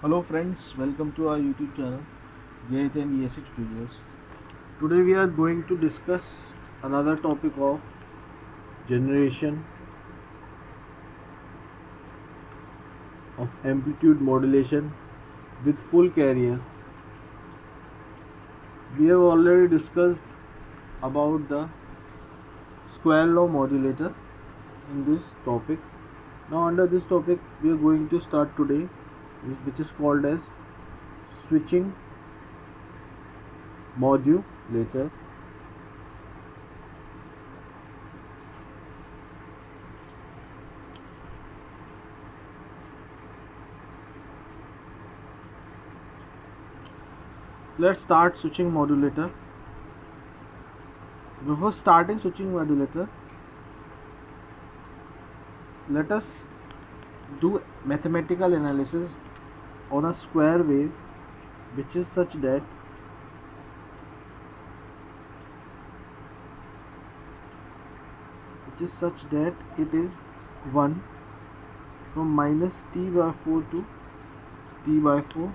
Hello friends, welcome to our YouTube channel J10 ESC Studios. Today we are going to discuss another topic of generation of amplitude modulation with full carrier. We have already discussed about the square law modulator in this topic. Now under this topic we are going to start today, which is called as switching modulator. Let's start switching modulator. Before starting switching modulator, let us do mathematical analysis on a square wave which is such that it is 1 from minus t by 4 to t by 4,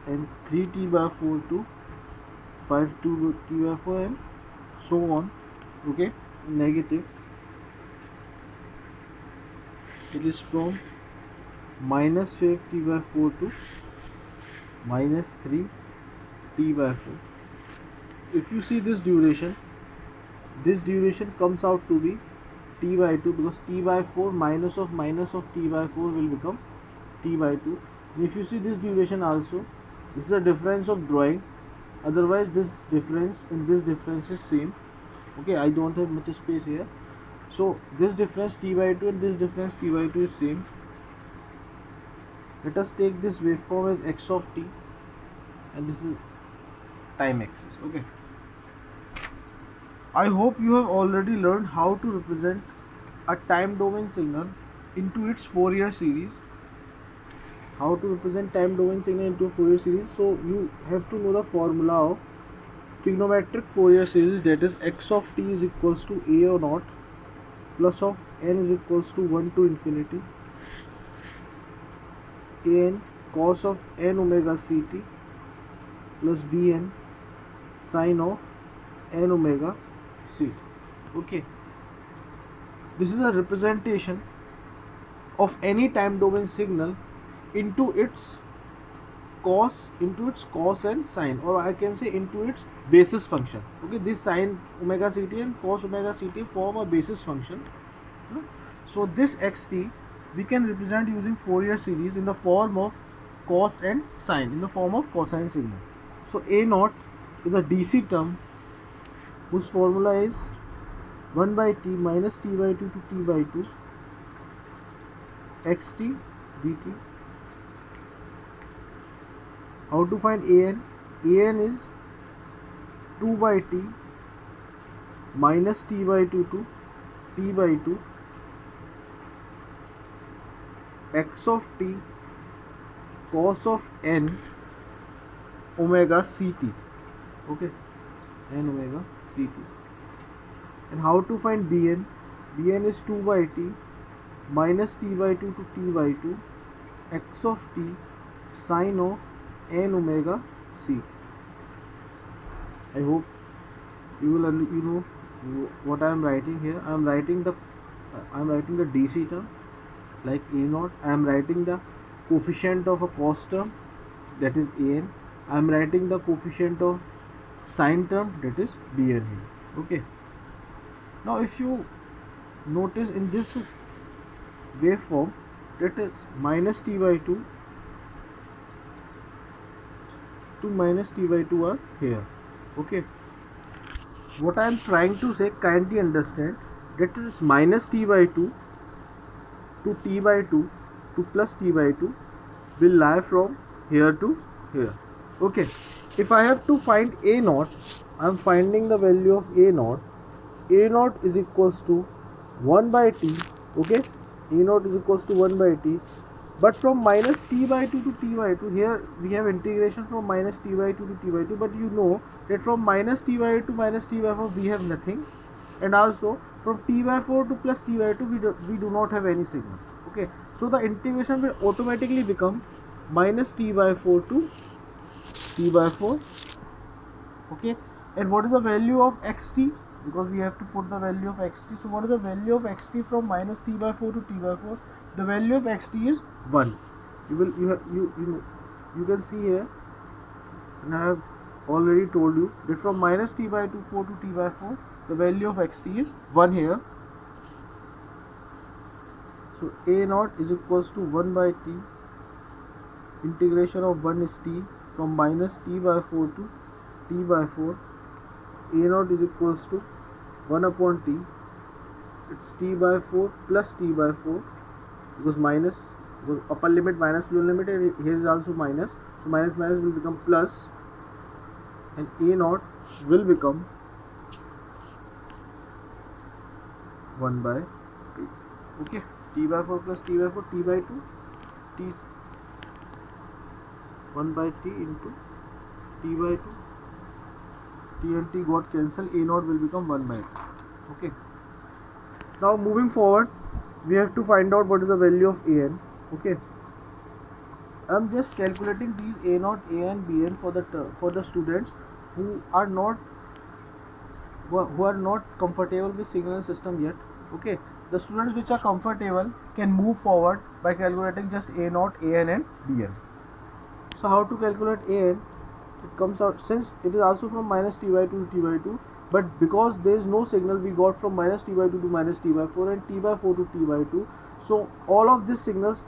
and 3t by 4 to 5 to t by 4, and so on. Okay, negative, it is from minus 5 t by 4 to minus 3 t by 4. If you see this duration comes out to be t by 2, because t by 4 minus of t by 4 will become t by 2. And if you see this duration also, this is a difference of drawing, otherwise this difference and this difference is same. Okay, I don't have much space here, so this difference t by 2 and this difference t by 2 is same. Let us take this waveform as x of t, and this is time axis. Okay, I hope you have already learned how to represent a time domain signal into its Fourier series. How to represent time domain signal into Fourier series? So you have to know the formula of trigonometric Fourier series, that is x of t is equals to a or naught plus of n is equals to 1 to infinity an cos of n omega ct plus bn sine of n omega ct. Okay, this is a representation of any time domain signal into its cos and sine, or I can say into its basis function. Okay, this sine omega ct and cos omega ct form a basis function. So this xt we can represent using Fourier series in the form of cos and sine, in the form of cosine signal. So a naught is a DC term whose formula is 1 by t minus t by 2 to t by 2 xt dt. How to find an? An is 2 by t minus t by 2 to t by 2 x of t cos of n omega ct. Okay, n omega ct. And how to find bn? Bn is 2 by t minus t by 2 to t by 2 x of t sine of n omega c. I hope you will know what I am writing here. I am writing the DC term like a naught. I am writing the coefficient of a cos term, that is an. I am writing the coefficient of sine term, that is bn here. Okay, now if you notice in this waveform, that is minus t by 2 to minus t by 2 are here. Okay, what I am trying to say, kindly understand, that is minus t by 2 to t by 2 to plus t by 2 will lie from here to here. Okay, if I have to find a naught, I am finding the value of a naught. A naught is equals to 1 by t. Okay, a naught is equals to 1 by t, but from minus t by 2 to t by 2, here we have integration from minus t by 2 to t by 2, but you know that from minus t by 8 to minus t by 4 we have nothing. and also from t by 4 to plus t by 2 we do not have any signal. Okay, so the integration will automatically become minus t by 4 to t by 4. Okay, and what is the value of xt, because we have to put the value of xt. So what is the value of xt from minus t by 4 to t by 4? The value of xt is 1. You can see here, and I have already told you that from minus t by 4 to t by 4 the value of xt is 1 here. So a naught is equals to 1 by t, integration of 1 is t, from minus t by 4 to t by 4. A naught is equals to 1 upon t, it's t by 4 plus t by 4, because minus, because upper limit minus lower limit, and here is also minus, so minus minus will become plus, and a naught will become 1 by t. Okay, t by 4 plus t by 4, t by 2, t is 1 by t into t by 2, t and t got cancelled, a naught will become 1 by t. Okay, now moving forward, we have to find out what is the value of an. Okay, I am just calculating these a naught, a and bn for the students who are not comfortable with signal system yet. Okay, the students which are comfortable can move forward by calculating just a naught, an and bn. So how to calculate an? It comes out, since it is also from minus t by 2 to t by 2, but because there is no signal we got from minus t by 2 to minus t by 4 and t by 4 to t by 2, so all of these signals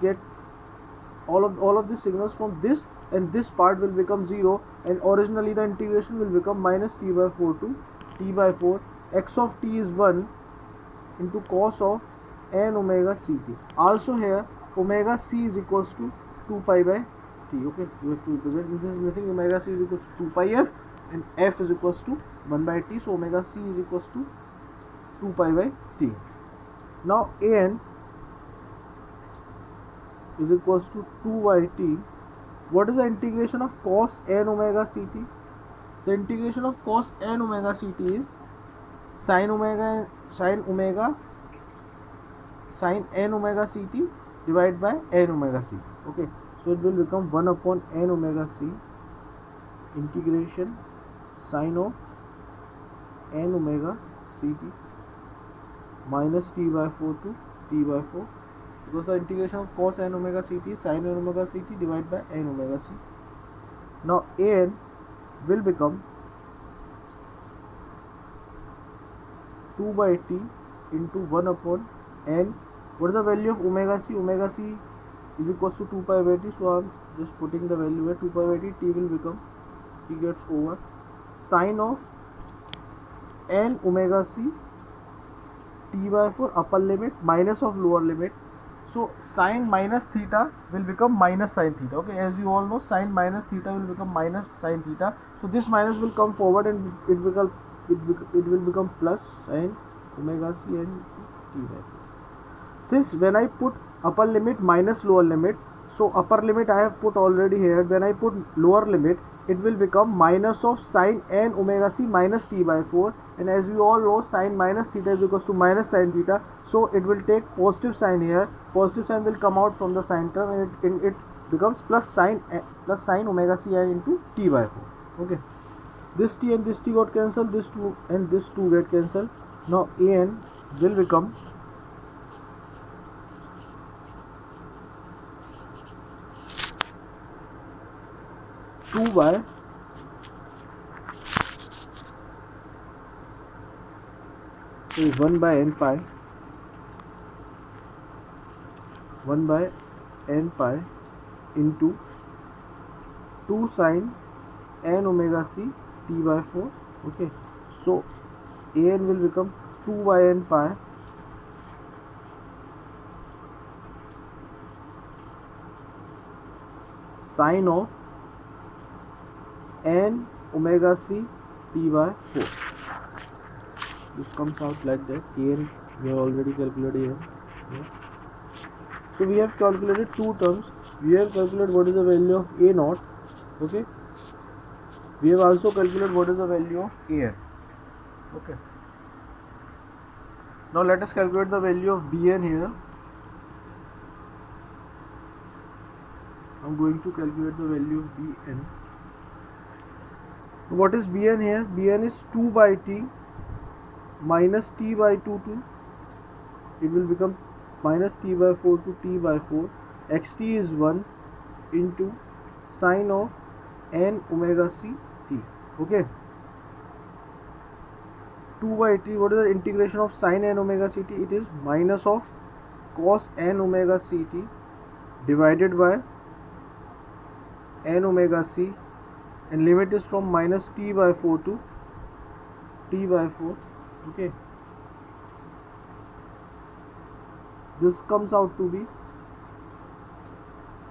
from this and this part will become 0, and originally the integration will become minus t by 4 to t by 4, x of t is 1 into cos of n omega ct. Also here omega c is equals to 2 pi by t. Okay, you have to represent, this is nothing, omega c is equals to 2 pi f and f is equals to 1 by t, so omega c is equals to 2 pi by t. Now an is equals to 2 by t. What is the integration of cos n omega ct? The integration of cos n omega ct is sin n omega ct divided by n omega c. Okay, so it will become 1 upon n omega c integration sin of n omega ct minus t by 4 to t by 4, because the integration of cos n omega ct is sin n omega ct divided by n omega c. Now an will become 2 by t into 1 upon n. What is the value of omega c? Omega c is equals to 2 pi by t, so I am just putting the value here, 2 pi by t, t will become, t gets over, sin of n omega c t by 4 upper limit minus of lower limit, so sin minus theta will become minus sin theta. Okay, as you all know, sin minus theta will become minus sin theta, so this minus will come forward and it will become plus sin omega c and t by 4. Since when I put upper limit minus lower limit, so upper limit I have put already here, when I put lower limit it will become minus of sin n omega c minus t by 4, and as we all know, sin minus theta is equals to minus sin theta, so it will take positive sign here, positive sign will come out from the sin term, and it becomes plus sin omega c n into t by 4. Okay, this t and this t got cancelled, this 2 and this 2 get cancelled. Now an will become 2 by 1 by n pi, 1 by n pi into 2 sin n omega c t by 4. Okay, so an will become 2 by n pi sin of n omega c t by 4. This comes out like that. An we have already calculated here. Yeah. So we have calculated two terms. We have calculated what is the value of a naught. Okay. We have also calculated what is the value of an. Okay. Now let us calculate the value of Bn here. I'm going to calculate the value of Bn. What is Bn here? Bn is 2 by t minus t by 2 to, it will become minus t by 4 to t by 4. Xt is 1 into sine of n omega c t. Okay. 2 by t, what is the integration of sine n omega ct? It is minus of cos n omega ct divided by n omega c, and limit is from minus t by 4 to t by 4. Okay, this comes out to be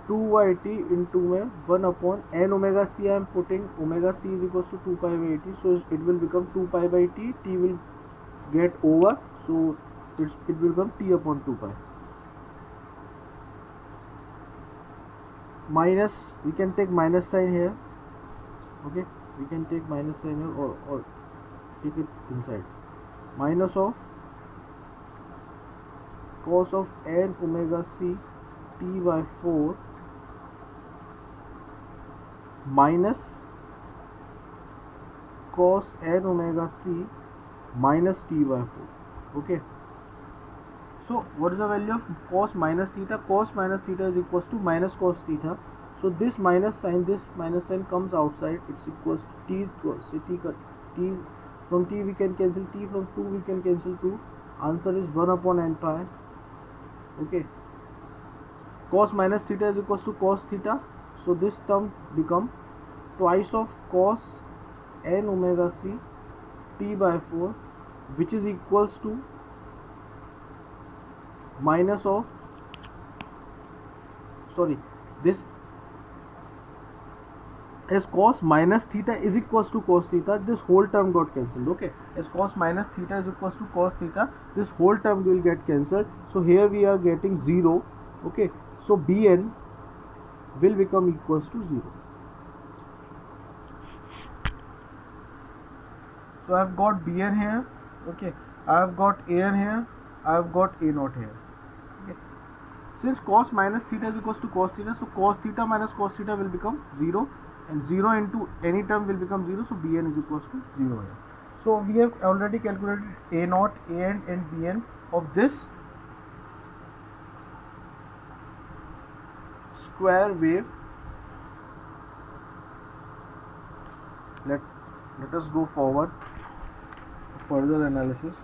2 by t into 1 upon n omega c. I am putting omega c is equals to 2 pi by t, so it will become 2 pi by t. T will get over, so it will become t upon 2 pi. Minus, we can take minus sign here. Okay, we can take minus sign here, or take it inside. Minus of cos of n omega c t by 4 minus cos n omega c minus t by 4. Okay, so what is the value of cos minus theta? Cos minus theta is equals to minus cos theta. So this minus sign comes outside. It's equals to t from t we can cancel t, from 2 we can cancel 2. Answer is 1 upon n pi. Okay, cos minus theta is equals to cos theta, so this term become twice of cos n omega c t by 4, which is equals to minus of, sorry, this as cos minus theta is equals to cos theta, this whole term got cancelled. Okay, as cos minus theta is equals to cos theta, this whole term will get cancelled. So here we are getting 0. Okay, so Bn will become equals to 0. So I have got Bn here. Okay, I have got An here, I have got A naught here. Okay, since cos minus theta is equals to cos theta, so cos theta minus cos theta will become 0, and 0 into any term will become 0, so Bn is equals to 0 here. So we have already calculated A naught, An and Bn of this square wave. Let us go forward to further analysis.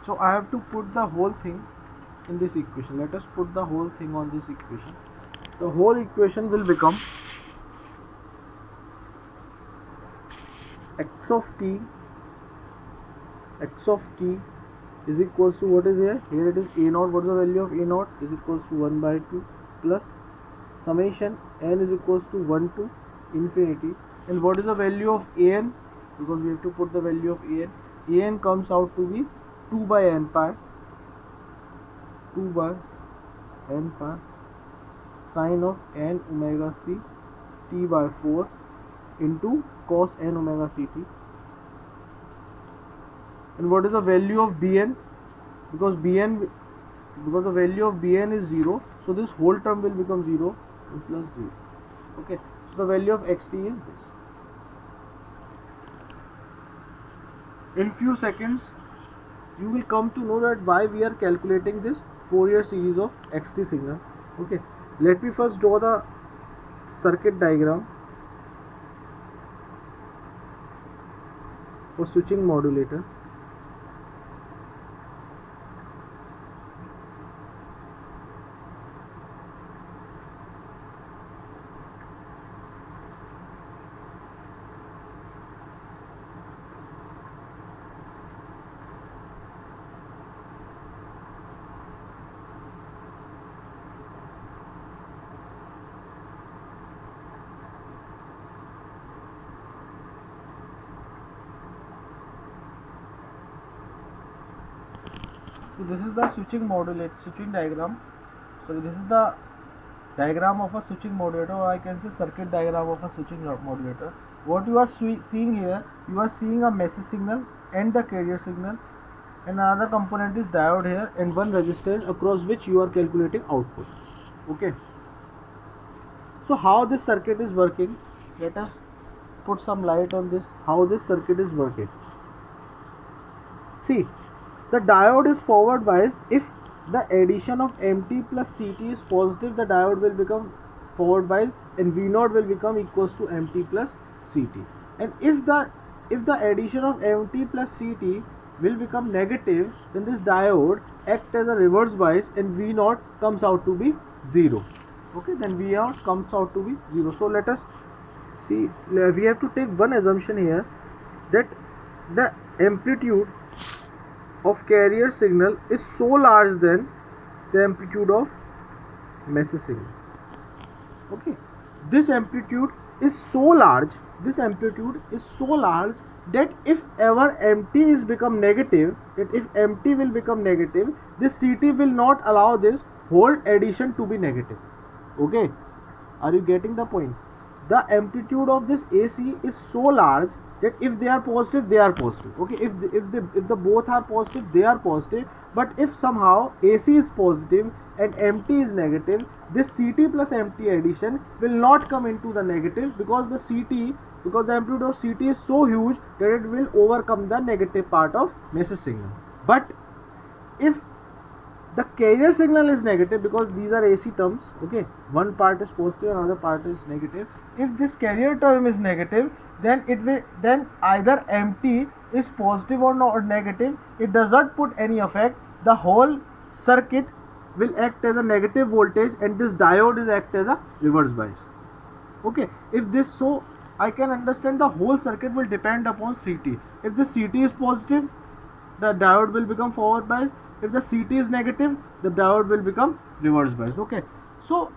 So I have to put the whole thing in this equation. Let us put the whole thing on this equation. The whole equation will become x of t is equals to, what is here? Here it is A naught. What is the value of A naught? Is equals to 1 by 2 plus summation n is equals to 1 to infinity. And what is the value of An? Because we have to put the value of An. An comes out to be 2 by n pi sine of n omega c t by 4 into cos n omega ct. And what is the value of Bn? Because the value of Bn is 0, so this whole term will become 0 and plus 0. Okay, so the value of xt is this. In few seconds you will come to know that why we are calculating this Fourier series of xt signal. Okay, let me first draw the circuit diagram for switching modulator. So this is the switching diagram. So this is the diagram of a switching modulator, or I can say circuit diagram of a switching modulator. What you are seeing here, you are seeing a message signal and the carrier signal, and another component is diode here, and one resistance across which you are calculating output. Okay, so how this circuit is working, let us put some light on this, how this circuit is working. See, the diode is forward biased. If the addition of MT plus CT is positive, the diode will become forward biased and V0 will become equals to MT plus CT. And if the addition of MT plus CT will become negative, then this diode act as a reverse bias and V0 comes out to be 0. Okay, then V0 comes out to be 0. So let us see, we have to take one assumption here, that the amplitude of carrier signal is so large than the amplitude of message signal. Okay, this amplitude is so large, that if ever MT is become negative, this CT will not allow this whole addition to be negative. Okay, are you getting the point? The amplitude of this AC is so large that if they are positive, they are positive. Okay, if the both are positive, they are positive. But if somehow AC is positive and MT is negative, this CT plus MT addition will not come into the negative, because the amplitude of CT is so huge that it will overcome the negative part of message signal. But if the carrier signal is negative, because these are AC terms, okay, one part is positive, another part is negative. If this carrier term is negative, then either MT is positive or not negative, it does not put any effect. The whole circuit will act as a negative voltage, and this diode is act as a reverse bias. Okay, if this, so I can understand the whole circuit will depend upon CT. If the CT is positive, the diode will become forward bias. If the CT is negative, the diode will become reverse bias. Okay, so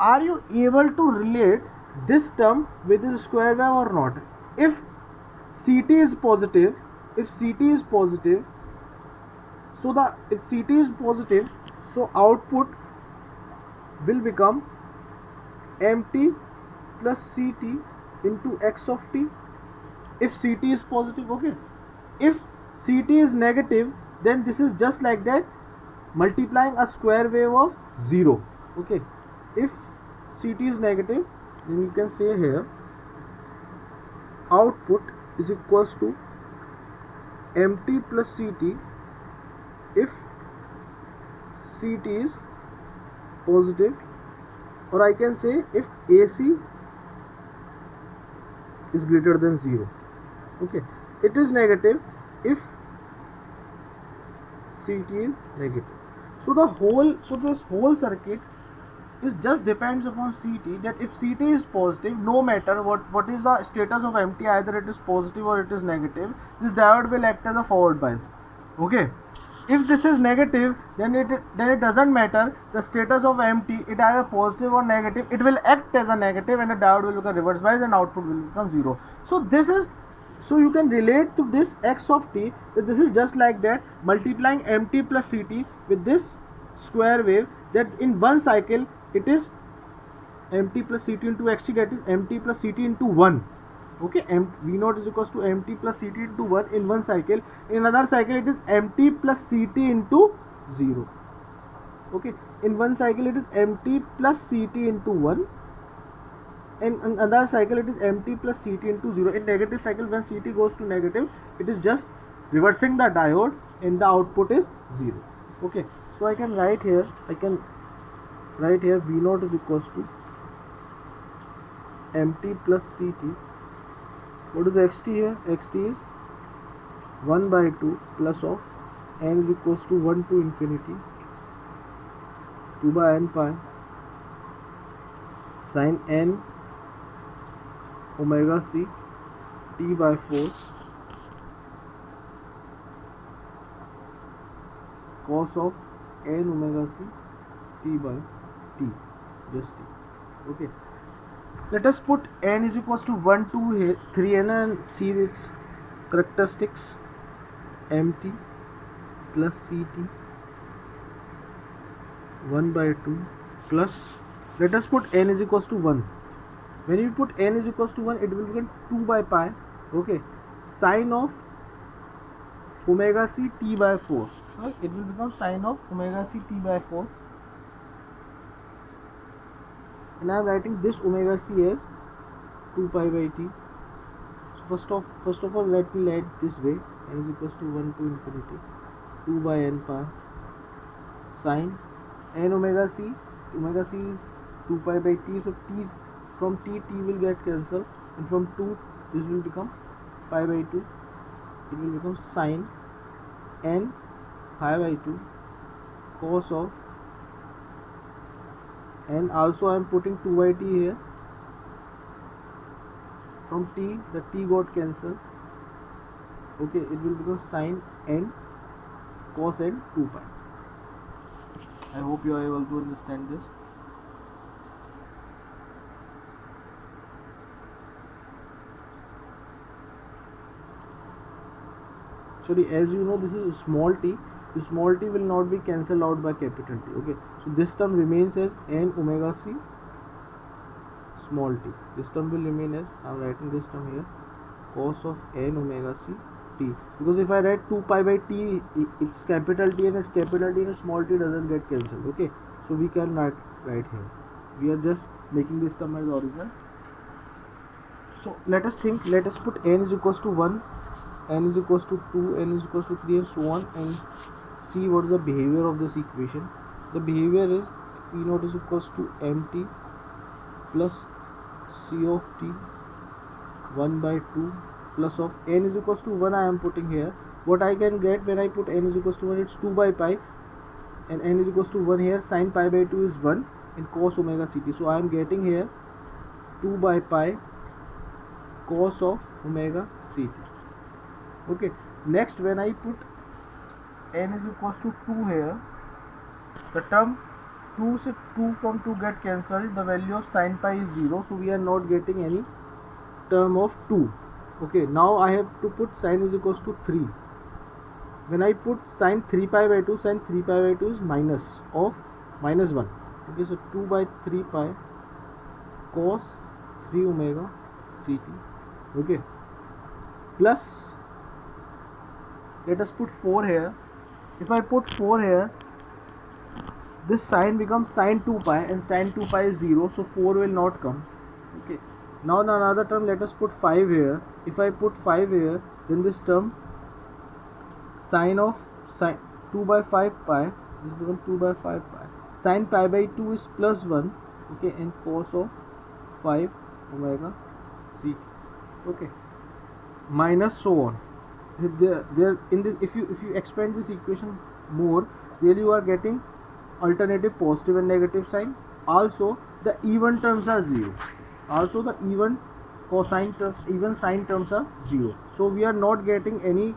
are you able to relate this term with this square wave or not? If CT is positive, so output will become MT plus CT into X of t. If CT is positive, okay. If CT is negative, then this is just like that, multiplying a square wave of 0. Okay, if CT is negative, then you can say here output is equals to MT plus CT if CT is positive, or I can say if AC is greater than 0. Okay, it is negative if CT is negative. So this whole circuit is just depends upon CT, that if CT is positive, no matter what is the status of MT, either it is positive or it is negative, this diode will act as a forward bias. Okay, if this is negative, then it doesn't matter the status of MT, it either positive or negative, it will act as a negative, and the diode will become reverse bias and output will become 0. So you can relate to this X of t, that this is just like that, multiplying MT plus CT with this square wave, that in one cycle it is MT plus CT into XT, that is MT plus CT into 1. Okay, V0 is equals to MT plus CT into 1 in one cycle. In another cycle it is MT plus CT into 0. Okay, in one cycle it is MT plus CT into 1. In another cycle it is MT plus CT into 0. In negative cycle, when CT goes to negative, it is just reversing the diode and the output is 0. Okay, so I can write here V0 is equals to MT plus CT. What is XT here? XT is 1 by 2 plus of n is equals to 1 to infinity 2 by n pi sin n omega c t by 4 cos of n omega c t by t, just t. Okay, let us put n is equals to 1, 2 here, 3n, and see its characteristics. MT plus CT 1 by 2 plus, let us put n is equals to 1. When you put n is equals to 1, it will become 2 by pi. Okay, sine of omega c t by 4. Right? It will become sine of omega c t by 4. And I am writing this omega c as 2 pi by t. So first of all, let me write this way: n is equals to 1 to infinity 2 by n pi sine n omega c. Omega c is 2 pi by t, so t is, from t will get cancelled, and from 2 this will become pi by 2. It will become sine n pi by 2 cos of, and also I am putting 2 by t here. From t, the t got cancelled. Okay, it will become sine n cos n 2 pi. I hope you are able to understand this. Actually, as you know, this is small t. The small t will not be cancelled out by capital T. Okay, so this term remains as n omega c small t. This term will remain as, I am writing this term here, cos of n omega c t. Because if I write 2 pi by t, it's capital T, and it's capital T and small t doesn't get cancelled. Okay, so we cannot write here. We are just making this term as original. So let us think. Let us put n is equals to 1, n is equals to 2, n is equals to 3, and so on, and see what is the behavior of this equation. The behavior is P naught is equals to mt plus c of t 1 by 2 plus of n is equals to 1. I am putting here. What I can get when I put n is equals to 1, it's 2 by pi, and n is equals to 1 here. Sin pi by 2 is 1, and cos omega ct. So I am getting here 2 by pi cos of omega ct. Okay, next when I put n is equals to 2 here, the term 2 from 2 get cancelled, the value of sin pi is 0, so we are not getting any term of 2. Okay, now I have to put sin is equals to 3. When I put sin 3 pi by 2, sin 3 pi by 2 is minus of minus 1. Okay, so 2 by 3 pi cos 3 omega ct. Okay, plus, let us put 4 here. If I put 4 here, this sine becomes sin 2 pi, and sin 2 pi is 0, so 4 will not come. Okay, now the another term, let us put 5 here. If I put 5 here, then this term sin of 2 by 5 pi, this becomes 2 by 5 pi. Sin pi by 2 is plus 1. Okay, and cos of 5 omega ct. Okay, minus so on. There in this, if you expand this equation more, there you are getting alternative positive and negative sign. Also the even terms are 0. Also the even cosine terms, even sine terms are 0. So we are not getting any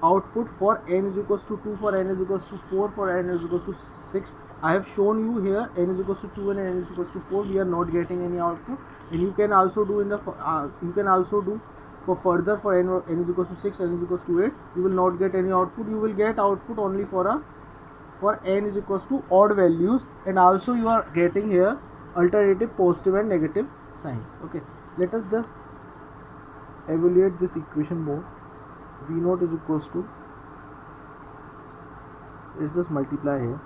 output for n is equals to 2, for n is equals to 4, for n is equals to 6. I have shown you here n is equals to 2 and n is equals to 4. We are not getting any output, and you can also do in the for further, for n is equals to 6, n is equals to 8, you will not get any output. You will get output only for n is equals to odd values, and also you are getting here alternative positive and negative signs. Okay, let us just evaluate this equation more. V naught is equals to, let's just multiply here.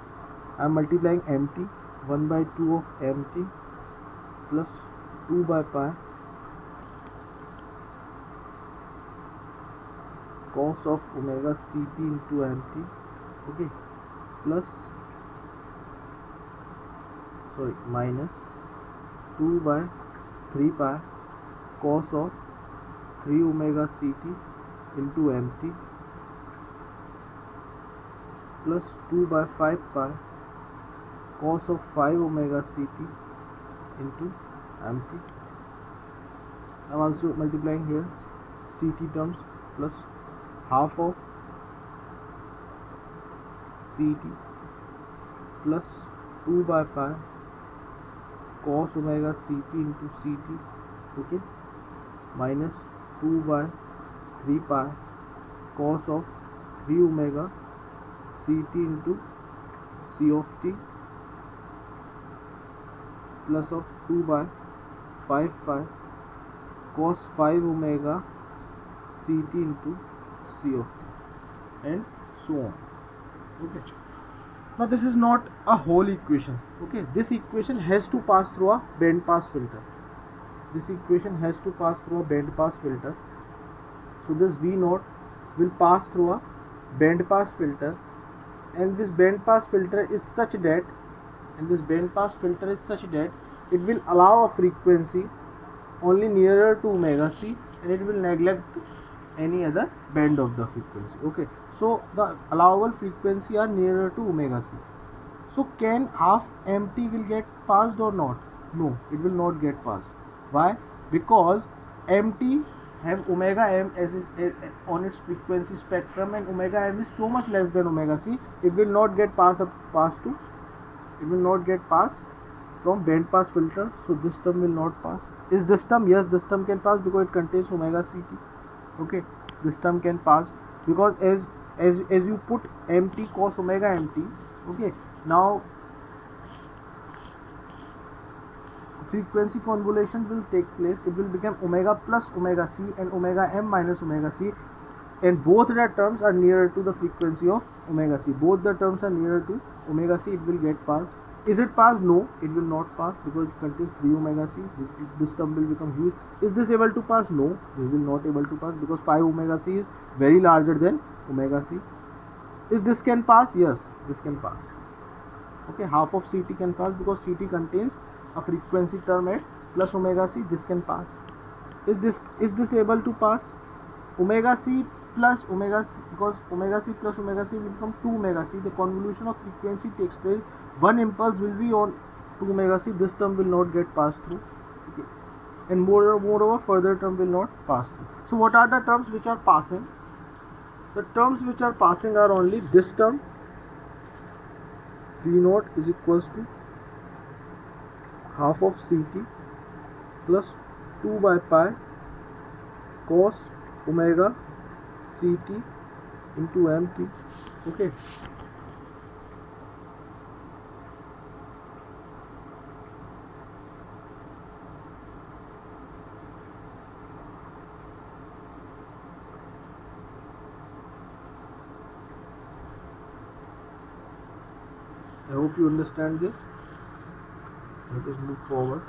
I am multiplying mt, 1 by 2 of mt plus 2 by pi cos of omega ct into mt. Okay, plus, sorry, minus 2 by 3 pi cos of 3 omega ct into mt plus 2 by 5 pi cos of 5 omega ct into mt. I am also multiplying here ct terms plus half of ct plus 2 by pi cos omega ct into ct. Okay, minus 2 by 3 pi cos of 3 omega ct into c of t plus of 2 by 5 pi cos 5 omega ct into c of t. and so on. Okay, now this is not a whole equation. Okay, this equation has to pass through a band pass filter. This equation has to pass through a band pass filter. So this V naught will pass through a band pass filter, and this band pass filter is such that it will allow a frequency only nearer to omega c, and it will neglect any other band of the frequency. Okay, so the allowable frequency are nearer to omega c. So can half mt will get passed or not? No, it will not get passed. Why? Because mt have omega m as on its frequency spectrum, and omega m is so much less than omega c. It will not get passed from band pass filter. So this term will not pass. Is this term? Yes, this term can pass because it contains omega ct. Okay, this term can pass because as you put mt cos omega mt. Okay, now frequency convolution will take place. It will become omega plus omega c and omega m minus omega c, and both the terms are nearer to the frequency of omega c. Both the terms are nearer to omega c. It will get passed. Is it passed? No, it will not pass because it contains 3 omega c. This term will become huge. Is this able to pass? No, this will not able to pass because 5 omega c is very larger than omega c. Is this can pass? Yes, this can pass. Okay, half of ct can pass because ct contains a frequency term at plus omega c. This can pass. Is this able to pass? Omega c plus omega c, because omega c plus omega c will become 2 omega c. The convolution of frequency takes place. One impulse will be on 2 omega c. This term will not get passed through. Okay, and moreover further term will not pass through. So what are the terms which are passing? The terms which are passing are only this term V naught is equals to half of ct plus 2 by pi cos omega ct into mt. Okay, I hope you understand this. Let us move forward.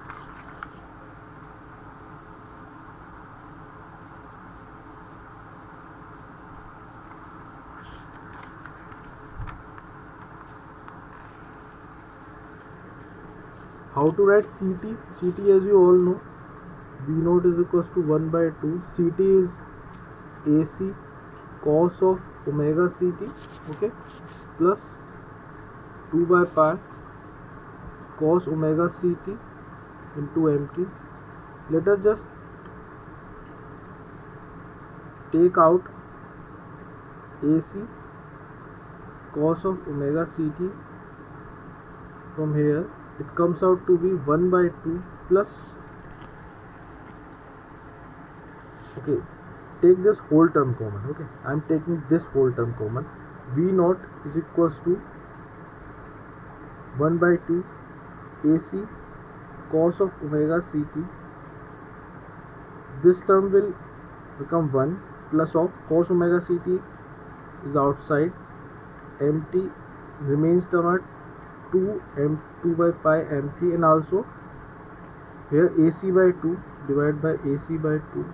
How to write ct? Ct, as you all know, V naught is equals to 1 by 2. Ct is AC cos of omega ct. Okay, plus 2 by pi cos omega ct into mt. Let us just take out AC cos of omega ct from here. It comes out to be 1 by 2 plus, okay, take this whole term common. Okay, I am taking this whole term common. V naught is equals to 1 by 2 AC cos of omega ct. This term will become 1 plus of cos omega ct is outside, mt remains term at 2 by pi mt, and also here AC by 2 divided by AC by 2.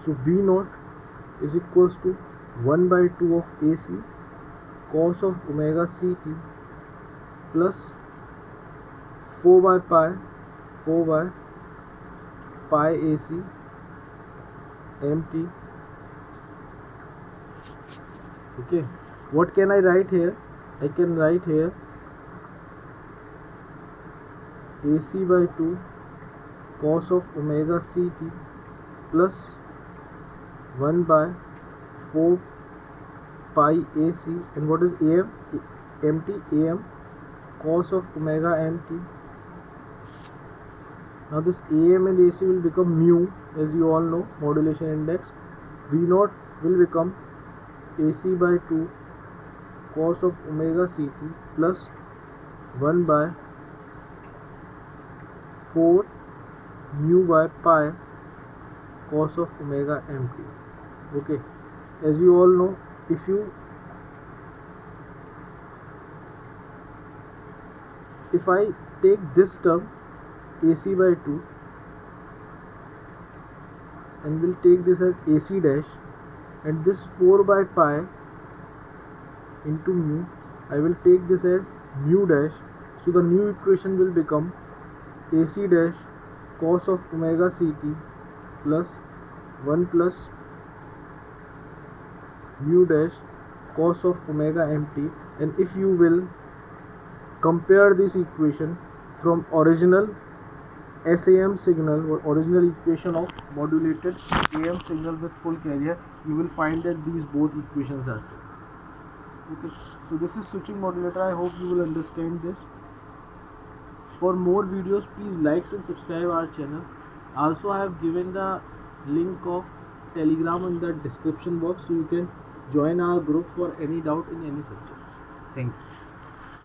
So V naught is equals to 1 by 2 of AC cos of omega ct plus 4 by pi AC mt. Okay, what can I write here? I can write here AC by 2 cos of omega ct plus 1 by 4 pi AC, and what is AM? mt, AM cos of omega mt. Now this AM and AC will become mu, as you all know, modulation index. V naught will become AC by 2 cos of omega ct plus 1 by 4 mu by pi cos of omega mt. Okay, as you all know, if I take this term AC by 2 and will take this as AC dash, and this 4 by pi into mu, I will take this as mu dash. So the new equation will become AC dash cos of omega ct plus 1 plus mu dash cos of omega mt. And if you will compare this equation from original SAM signal or original equation of modulated AM signal with full carrier, you will find that these both equations are same. Okay, so this is switching modulator. I hope you will understand this. For more videos, please like and subscribe our channel. Also, I have given the link of Telegram in the description box, so you can join our group for any doubt in any subject. Thank you.